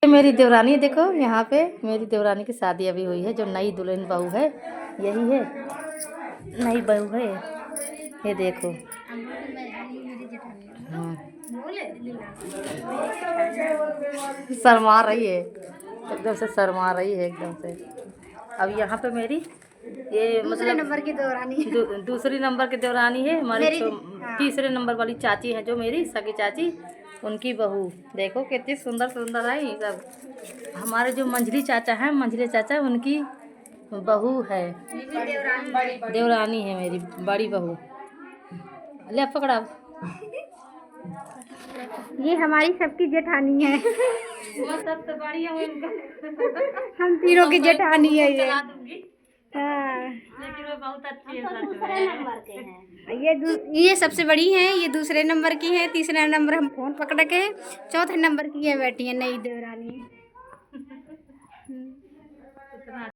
मेरी देवरानी देखो, यहाँ पे मेरी देवरानी की शादी अभी हुई है। जो नई दुल्हन बहू है यही है, नई बहू है। ये देखो, हाँ शर्मा रही है, एकदम से शर्मा रही है एकदम से। अब यहाँ पे मेरी ये दूसरे नंबर की देवरानी दूसरी नंबर की देवरानी है हमारी। हाँ। तीसरे नंबर वाली चाची है जो मेरी सगी चाची, उनकी बहू। देखो कितनी सुंदर सुंदर है ये सब। हमारे जो मंझली चाचा हैं, मंझले चाचा, उनकी बहू है, देवरानी है मेरी बड़ी बहू। ले पकड़ा। ये हमारी सबकी जेठानी है। वो सबसे बड़ी है हम तीनों की जेठानी है ये। हाँ, लेकिन वो बहुत अच्छी है, दूसरे नंबर के हैं। ये सबसे बड़ी है, ये दूसरे नंबर की है। तीसरा नंबर हम फोन पकड़ के, चौथे नंबर की है बेटी है नई देवरानी।